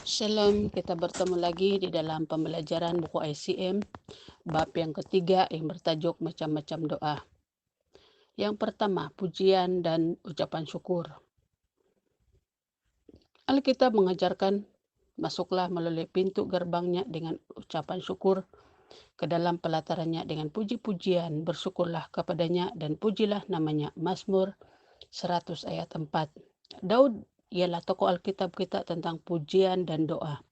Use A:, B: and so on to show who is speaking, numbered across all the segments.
A: Shalom, kita bertemu lagi di dalam pembelajaran buku ICM, bab yang ketiga yang bertajuk macam-macam doa. Yang pertama, pujian dan ucapan syukur. Alkitab mengajarkan, masuklah melalui pintu gerbangnya dengan ucapan syukur, ke dalam pelatarannya dengan puji-pujian, bersyukurlah kepadanya dan pujilah namanya. Mazmur 100 ayat 4. Daud ialah tokoh Alkitab kita tentang pujian dan doa.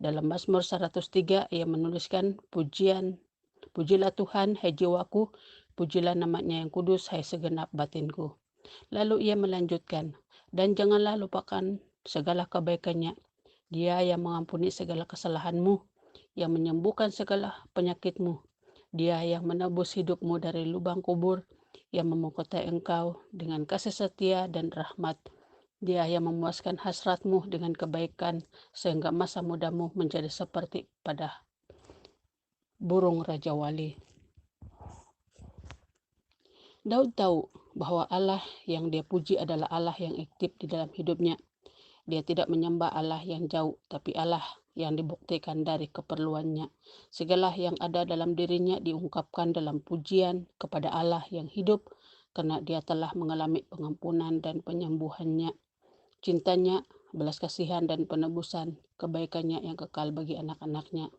A: Dalam Mazmur 103 ia menuliskan pujilah Tuhan hai jiwaku, pujilah namanya yang kudus hai segenap batinku. Lalu ia melanjutkan, dan janganlah lupakan segala kebaikannya. Dia yang mengampuni segala kesalahanmu, yang menyembuhkan segala penyakitmu. Dia yang menebus hidupmu dari lubang kubur, yang memungkutai engkau dengan kasih setia dan rahmat. Dia yang memuaskan hasratmu dengan kebaikan, sehingga masa mudamu menjadi seperti pada burung Raja Wali. Daud tahu bahwa Allah yang dia puji adalah Allah yang aktif di dalam hidupnya. Dia tidak menyembah Allah yang jauh, tapi Allah yang dibuktikan dari keperluannya. Segala yang ada dalam dirinya diungkapkan dalam pujian kepada Allah yang hidup, karena dia telah mengalami pengampunan dan penyembuhannya, cintanya, belas kasihan dan penebusan, kebaikannya yang kekal bagi anak-anaknya.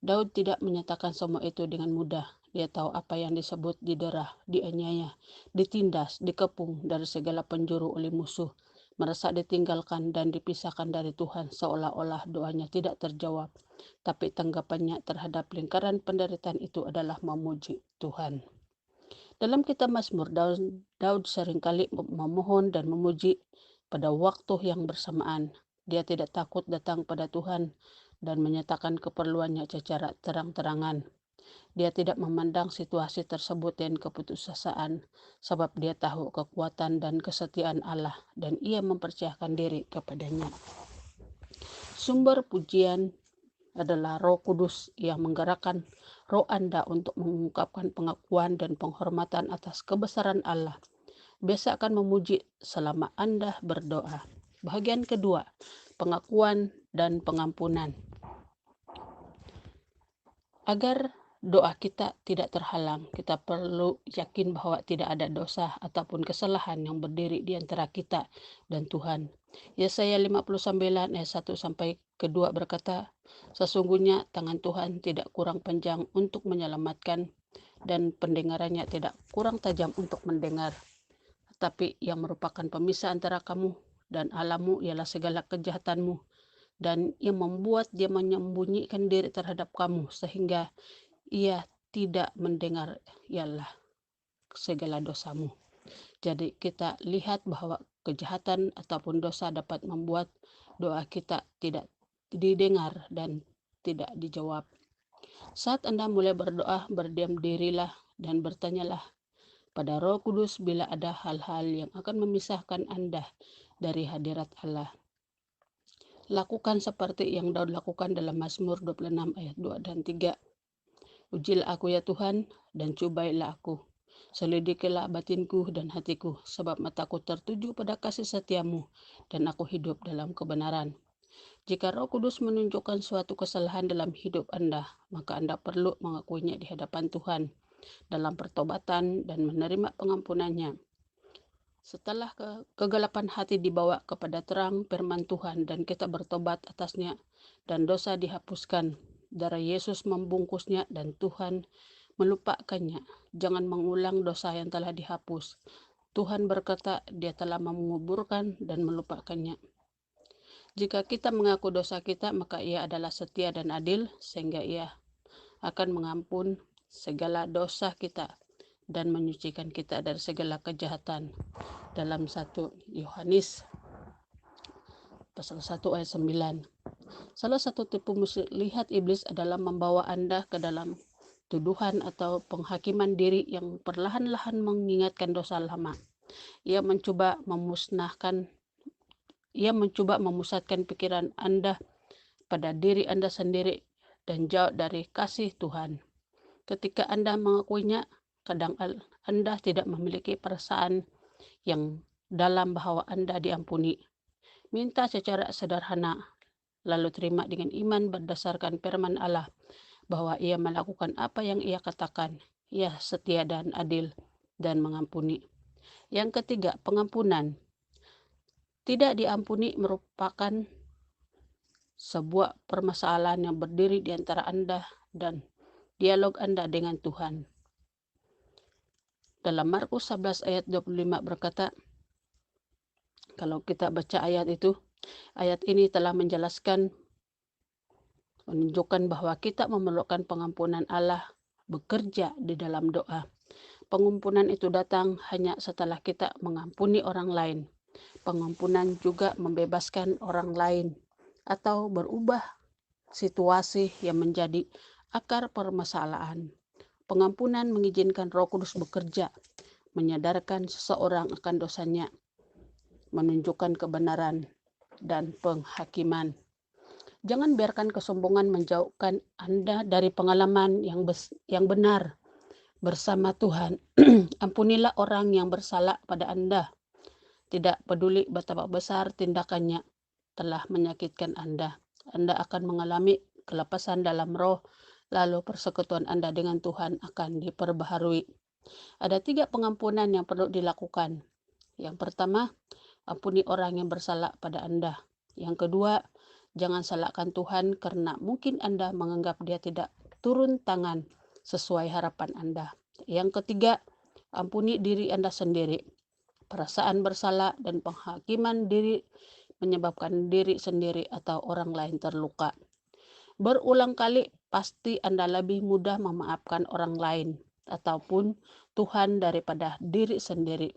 A: Daud tidak menyatakan semua itu dengan mudah. Dia tahu apa yang disebut diderah, dianiaya, ditindas, dikepung dari segala penjuru oleh musuh, merasa ditinggalkan dan dipisahkan dari Tuhan, seolah-olah doanya tidak terjawab. Tapi tanggapannya terhadap lingkaran penderitaan itu adalah memuji Tuhan. Dalam kitab Mazmur, Daud seringkali memohon dan memuji pada waktu yang bersamaan. Dia tidak takut datang pada Tuhan dan menyatakan keperluannya secara terang-terangan. Dia tidak memandang situasi tersebut dengan keputusasaan, sebab dia tahu kekuatan dan kesetiaan Allah, dan ia mempercayakan diri kepadanya. Sumber pujian adalah Roh Kudus yang menggerakkan roh Anda untuk mengungkapkan pengakuan dan penghormatan atas kebesaran Allah. Biasakan memuji selama Anda berdoa. Bahagian kedua, pengakuan dan pengampunan. Agar doa kita tidak terhalang, kita perlu yakin bahwa tidak ada dosa ataupun kesalahan yang berdiri di antara kita dan Tuhan. Yesaya 59 ayat 1 sampai ke-2 berkata, sesungguhnya tangan Tuhan tidak kurang panjang untuk menyelamatkan dan pendengarannya tidak kurang tajam untuk mendengar. Tapi yang merupakan pemisah antara kamu dan Allahmu ialah segala kejahatanmu, dan yang membuat dia menyembunyikan diri terhadap kamu sehingga ia tidak mendengar ialah segala dosamu. Jadi kita lihat bahwa kejahatan ataupun dosa dapat membuat doa kita tidak didengar dan tidak dijawab. Saat Anda mulai berdoa, berdiam dirilah dan bertanyalah pada Roh Kudus bila ada hal-hal yang akan memisahkan Anda dari hadirat Allah. Lakukan seperti yang Daud lakukan dalam Mazmur 26 ayat 2 dan 3. Ujilah aku ya Tuhan, dan cobailah aku. Selidikilah batinku dan hatiku, sebab mataku tertuju pada kasih setiamu, dan aku hidup dalam kebenaran. Jika Roh Kudus menunjukkan suatu kesalahan dalam hidup Anda, maka Anda perlu mengakuinya di hadapan Tuhan dalam pertobatan dan menerima pengampunannya. Setelah kegelapan hati dibawa kepada terang firman Tuhan dan kita bertobat atasnya dan dosa dihapuskan, darah Yesus membungkusnya dan Tuhan melupakannya. Jangan mengulang dosa yang telah dihapus. Tuhan berkata dia telah menguburkan dan melupakannya. Jika kita mengaku dosa kita, maka ia adalah setia dan adil sehingga ia akan mengampun segala dosa kita dan menyucikan kita dari segala kejahatan. Dalam 1 Yohanes pasal 1 ayat 9. Salah satu tipu muslihat iblis adalah membawa Anda ke dalam tuduhan atau penghakiman diri yang perlahan-lahan mengingatkan dosa lama. Ia mencoba memusatkan pikiran Anda pada diri Anda sendiri dan jauh dari kasih Tuhan. Ketika Anda mengakuinya, kadang Anda tidak memiliki perasaan yang dalam bahwa Anda diampuni. Minta secara sederhana, lalu terima dengan iman berdasarkan firman Allah bahwa ia melakukan apa yang ia katakan. Ia setia dan adil dan mengampuni. Yang ketiga, pengampunan. Tidak diampuni merupakan sebuah permasalahan yang berdiri di antara Anda dan dialog Anda dengan Tuhan. Dalam Markus 11 ayat 25 berkata, kalau kita baca ayat ini telah menunjukkan bahwa kita memerlukan pengampunan Allah bekerja di dalam doa. Pengampunan itu datang hanya setelah kita mengampuni orang lain. Pengampunan juga membebaskan orang lain atau berubah situasi yang menjadi akar permasalahan. Pengampunan mengizinkan Roh Kudus bekerja, menyadarkan seseorang akan dosanya, menunjukkan kebenaran dan penghakiman. Jangan biarkan kesombongan menjauhkan Anda dari pengalaman yang benar bersama Tuhan. Ampunilah orang yang bersalah pada Anda. Tidak peduli betapa besar tindakannya telah menyakitkan Anda. Anda akan mengalami kelepasan dalam roh, lalu persekutuan Anda dengan Tuhan akan diperbaharui. Ada 3 pengampunan yang perlu dilakukan. Yang pertama, ampuni orang yang bersalah pada Anda. Yang kedua, jangan salahkan Tuhan karena mungkin Anda menganggap dia tidak turun tangan sesuai harapan Anda. Yang ketiga, ampuni diri Anda sendiri. Perasaan bersalah dan penghakiman diri menyebabkan diri sendiri atau orang lain terluka. Berulang kali pasti Anda lebih mudah memaafkan orang lain ataupun Tuhan daripada diri sendiri.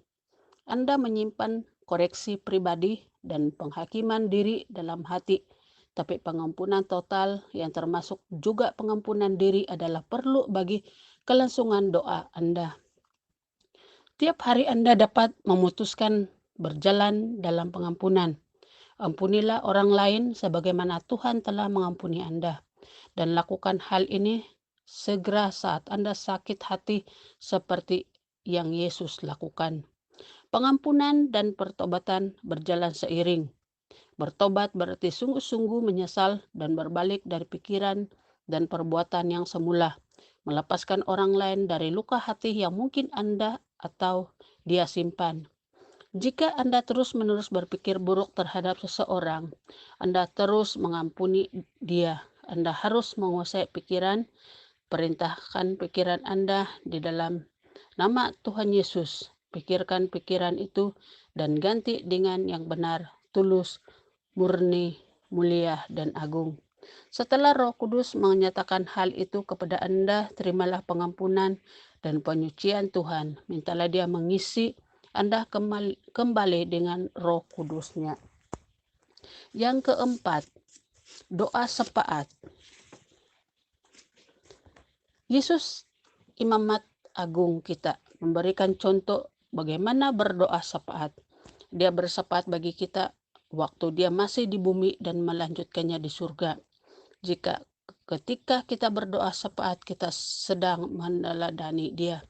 A: Anda menyimpan koreksi pribadi dan penghakiman diri dalam hati, tapi pengampunan total yang termasuk juga pengampunan diri adalah perlu bagi kelangsungan doa Anda. Tiap hari Anda dapat memutuskan berjalan dalam pengampunan. Ampunilah orang lain sebagaimana Tuhan telah mengampuni Anda. Dan lakukan hal ini segera saat Anda sakit hati seperti yang Yesus lakukan. Pengampunan dan pertobatan berjalan seiring. Bertobat berarti sungguh-sungguh menyesal dan berbalik dari pikiran dan perbuatan yang semula. Melepaskan orang lain dari luka hati yang mungkin Anda atau dia simpan. Jika Anda terus-menerus berpikir buruk terhadap seseorang, Anda terus mengampuni dia. Anda harus menguasai pikiran, perintahkan pikiran Anda di dalam nama Tuhan Yesus. Pikirkan pikiran itu dan ganti dengan yang benar, tulus, murni, mulia, dan agung. Setelah Roh Kudus menyatakan hal itu kepada Anda, terimalah pengampunan dan penyucian Tuhan. Mintalah Dia mengisi Anda kembali dengan Roh Kudus-Nya. Yang keempat, doa syafaat. Yesus Imamat Agung kita memberikan contoh bagaimana berdoa syafaat. Dia bersyafaat bagi kita waktu dia masih di bumi dan melanjutkannya di surga. Ketika kita berdoa syafaat, kita sedang meneladani dia.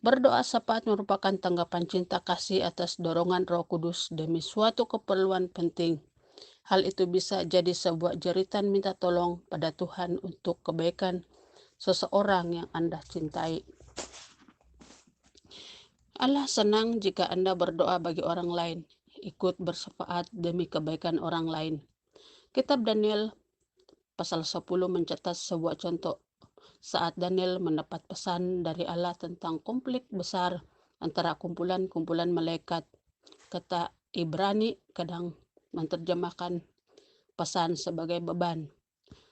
A: Berdoa syafaat merupakan tanggapan cinta kasih atas dorongan Roh Kudus demi suatu keperluan penting. Hal itu bisa jadi sebuah jeritan minta tolong pada Tuhan untuk kebaikan seseorang yang Anda cintai. Allah senang jika Anda berdoa bagi orang lain, ikut bersyafaat demi kebaikan orang lain. Kitab Daniel pasal 10 mencatat sebuah contoh saat Daniel mendapat pesan dari Allah tentang konflik besar antara kumpulan-kumpulan malaikat. Kata Ibrani kadang menerjemahkan pesan sebagai beban.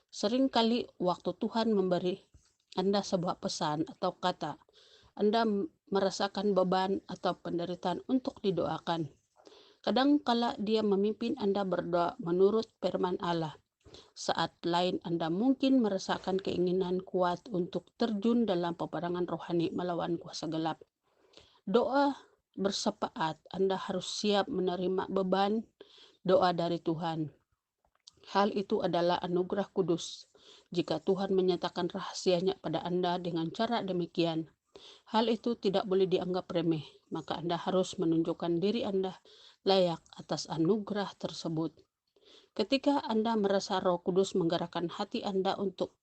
A: Seringkali waktu Tuhan memberi Anda sebuah pesan atau kata, Anda merasakan beban atau penderitaan untuk didoakan. Kadangkala Dia memimpin Anda berdoa menurut firman Allah. Saat lain Anda mungkin merasakan keinginan kuat untuk terjun dalam peperangan rohani melawan kuasa gelap. Doa bersyafaat, Anda harus siap menerima beban doa dari Tuhan. Hal itu adalah anugerah kudus. Jika Tuhan menyatakan rahasianya pada Anda dengan cara demikian, hal itu tidak boleh dianggap remeh, maka Anda harus menunjukkan diri Anda layak atas anugerah tersebut. Ketika Anda merasa Roh Kudus menggerakkan hati Anda untuk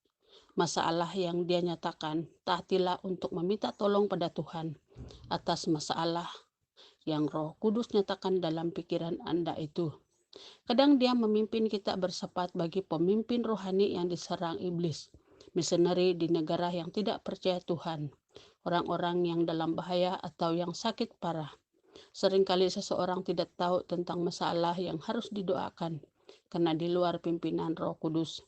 A: masalah yang Dia nyatakan, taatilah untuk meminta tolong pada Tuhan atas masalah yang Roh Kudus nyatakan dalam pikiran Anda itu. Kadang Dia memimpin kita bersepat bagi pemimpin rohani yang diserang iblis, misioneri di negara yang tidak percaya Tuhan, orang-orang yang dalam bahaya atau yang sakit parah. Seringkali seseorang tidak tahu tentang masalah yang harus didoakan karena di luar pimpinan Roh Kudus.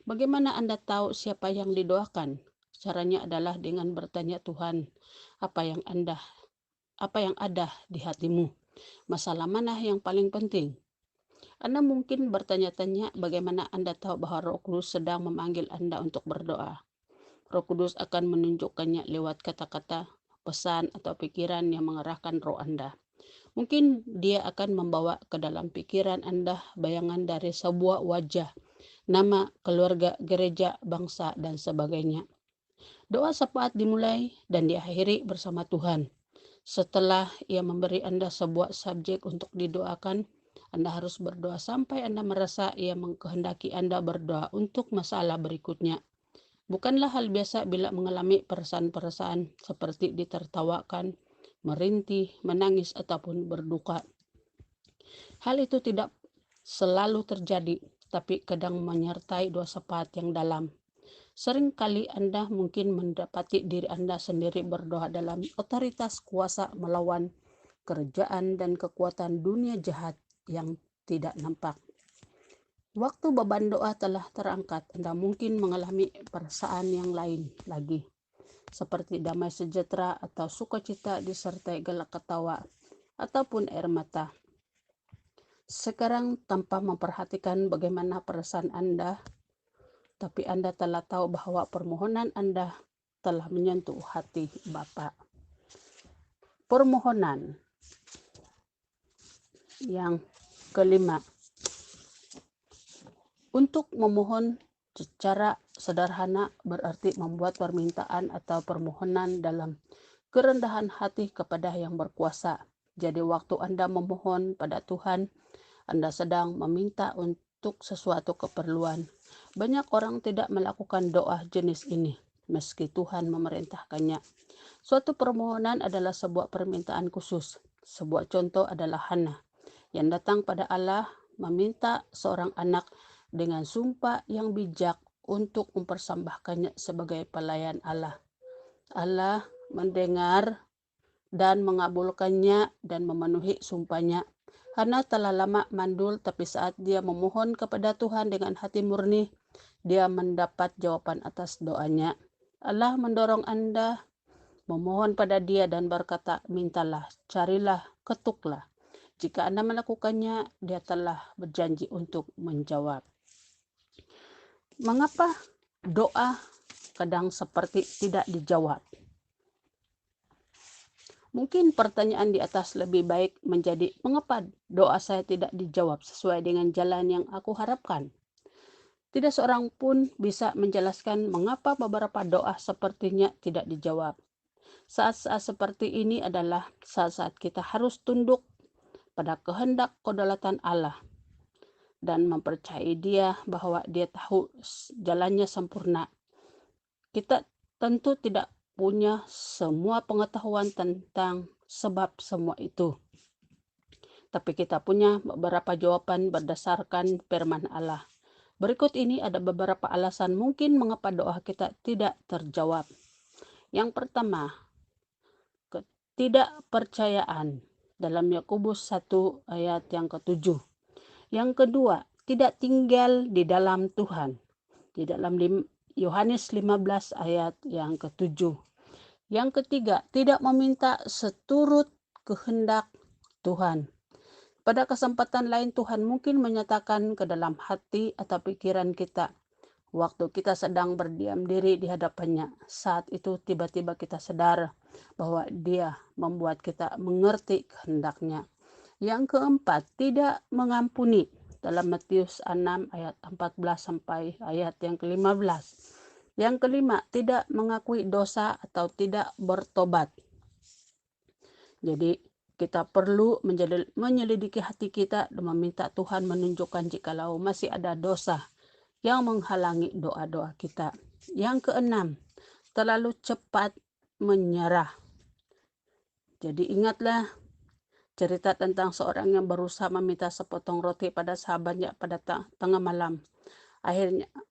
A: Bagaimana Anda tahu siapa yang didoakan? Caranya adalah dengan bertanya Tuhan, apa yang ada di hatimu? Masalah mana yang paling penting? Anda mungkin bertanya-tanya bagaimana Anda tahu bahwa Roh Kudus sedang memanggil Anda untuk berdoa. Roh Kudus akan menunjukkannya lewat kata-kata, pesan, atau pikiran yang mengarahkan roh Anda. Mungkin Dia akan membawa ke dalam pikiran Anda bayangan dari sebuah wajah, nama, keluarga, gereja, bangsa, dan sebagainya. Doa sepaat dimulai dan diakhiri bersama Tuhan. Setelah Ia memberi Anda sebuah subjek untuk didoakan, Anda harus berdoa sampai Anda merasa Ia mengkehendaki Anda berdoa untuk masalah berikutnya. Bukanlah hal biasa bila mengalami perasaan-perasaan seperti ditertawakan, merintih, menangis, ataupun berduka. Hal itu tidak selalu terjadi, tapi kadang menyertai doa sepaat yang dalam. Seringkali Anda mungkin mendapati diri Anda sendiri berdoa dalam otoritas kuasa melawan kerajaan dan kekuatan dunia jahat yang tidak nampak. Waktu beban doa telah terangkat, Anda mungkin mengalami perasaan yang lain lagi, seperti damai sejahtera atau sukacita disertai gelak ketawa ataupun air mata. Sekarang tanpa memperhatikan bagaimana perasaan Anda, tapi Anda telah tahu bahwa permohonan Anda telah menyentuh hati Bapa. Permohonan yang kelima. Untuk memohon secara sederhana berarti membuat permintaan atau permohonan dalam kerendahan hati kepada yang berkuasa. Jadi waktu Anda memohon pada Tuhan, Anda sedang meminta untuk sesuatu keperluan. Banyak orang tidak melakukan doa jenis ini, meski Tuhan memerintahkannya. Suatu permohonan adalah sebuah permintaan khusus. Sebuah contoh adalah Hana, yang datang pada Allah meminta seorang anak dengan sumpah yang bijak untuk mempersembahkannya sebagai pelayan Allah. Allah mendengar dan mengabulkannya dan memenuhi sumpahnya. Hana telah lama mandul, tapi saat dia memohon kepada Tuhan dengan hati murni, dia mendapat jawaban atas doanya. Allah mendorong Anda memohon pada Dia dan berkata, mintalah, carilah, ketuklah. Jika Anda melakukannya, Dia telah berjanji untuk menjawab. Mengapa doa kadang seperti tidak dijawab? Mungkin pertanyaan di atas lebih baik menjadi, mengapa doa saya tidak dijawab sesuai dengan jalan yang aku harapkan? Tidak seorang pun bisa menjelaskan mengapa beberapa doa sepertinya tidak dijawab. Saat-saat seperti ini adalah saat-saat kita harus tunduk pada kehendak kedaulatan Allah dan mempercayai Dia bahwa Dia tahu jalannya sempurna. Kita tentu tidak punya semua pengetahuan tentang sebab semua itu, tapi kita punya beberapa jawaban berdasarkan firman Allah. Berikut ini ada beberapa alasan mungkin mengapa doa kita tidak terjawab. Yang pertama, ketidakpercayaan dalam Yakobus 1 ayat yang ke-7. Yang kedua, tidak tinggal di dalam Tuhan, di dalam Yohanes 15 ayat yang ke-7. Yang ketiga, tidak meminta seturut kehendak Tuhan. Pada kesempatan lain Tuhan mungkin menyatakan ke dalam hati atau pikiran kita waktu kita sedang berdiam diri di hadapannya. Saat itu tiba-tiba kita sadar bahwa Dia membuat kita mengerti kehendaknya. Yang keempat, tidak mengampuni dalam Matius 6 ayat 14 sampai ayat yang ke-15. Yang kelima, tidak mengakui dosa atau tidak bertobat. Jadi Kita perlu menyelidiki hati kita dan meminta Tuhan menunjukkan jikalau masih ada dosa yang menghalangi doa-doa kita. Yang keenam, terlalu cepat menyerah. Jadi ingatlah cerita tentang seorang yang berusaha meminta sepotong roti pada sahabatnya pada tengah malam.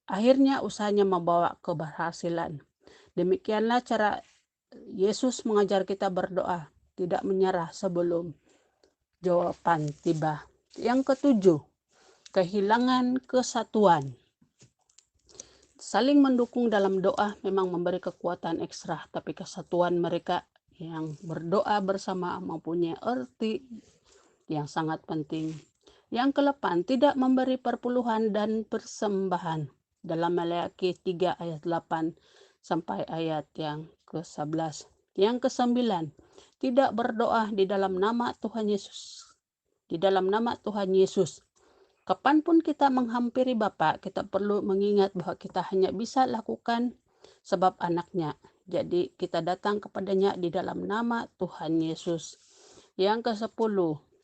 A: Akhirnya usahanya membawa keberhasilan. Demikianlah cara Yesus mengajar kita berdoa, tidak menyerah sebelum jawaban tiba. Yang ketujuh, kehilangan kesatuan. Saling mendukung dalam doa memang memberi kekuatan ekstra, tapi kesatuan mereka yang berdoa bersama mempunyai arti yang sangat penting. Yang ke-8, tidak memberi perpuluhan dan persembahan. Dalam Maleakhi 3 ayat 8 sampai ayat yang ke-11. Yang ke-9, tidak berdoa di dalam nama Tuhan Yesus. Di dalam nama Tuhan Yesus. Kapanpun kita menghampiri Bapa, kita perlu mengingat bahwa kita hanya bisa lakukan sebab anaknya. Jadi kita datang kepadanya di dalam nama Tuhan Yesus. Yang ke-10,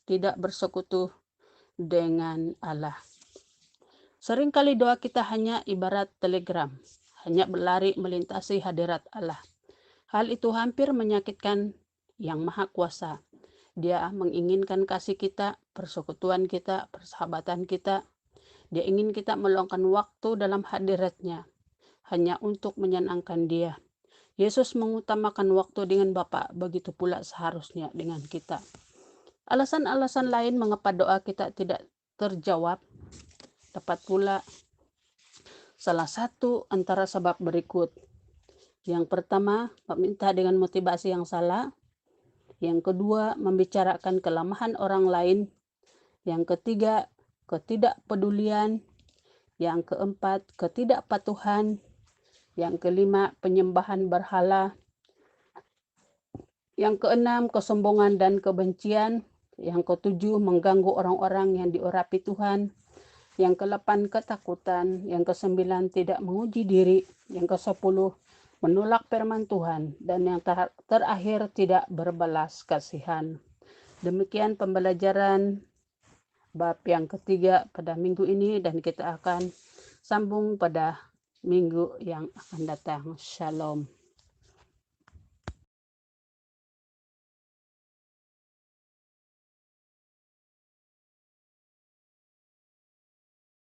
A: tidak bersekutu dengan Allah. Seringkali doa kita hanya ibarat telegram, hanya berlari melintasi hadirat Allah. Hal itu hampir menyakitkan Yang Maha Kuasa. Dia menginginkan kasih kita, persekutuan kita, persahabatan kita. Dia ingin kita meluangkan waktu dalam hadiratnya, hanya untuk menyenangkan Dia. Yesus mengutamakan waktu dengan Bapa, begitu pula seharusnya dengan kita. Alasan-alasan lain mengapa doa kita tidak terjawab dapat pula salah satu antara sebab berikut. Yang pertama, meminta dengan motivasi yang salah. Yang kedua, membicarakan kelemahan orang lain. Yang ketiga, ketidakpedulian. Yang keempat, ketidakpatuhan. Yang kelima, penyembahan berhala. Yang keenam, kesombongan dan kebencian. Yang ketujuh, mengganggu orang-orang yang diurapi Tuhan. Yang ke-8, ketakutan. Yang ke-9, tidak menguji diri. Yang ke-10, menolak firman Tuhan. Dan yang terakhir, tidak berbelas kasihan. Demikian pembelajaran bab yang ketiga pada minggu ini, dan kita akan sambung pada minggu yang akan datang. Shalom.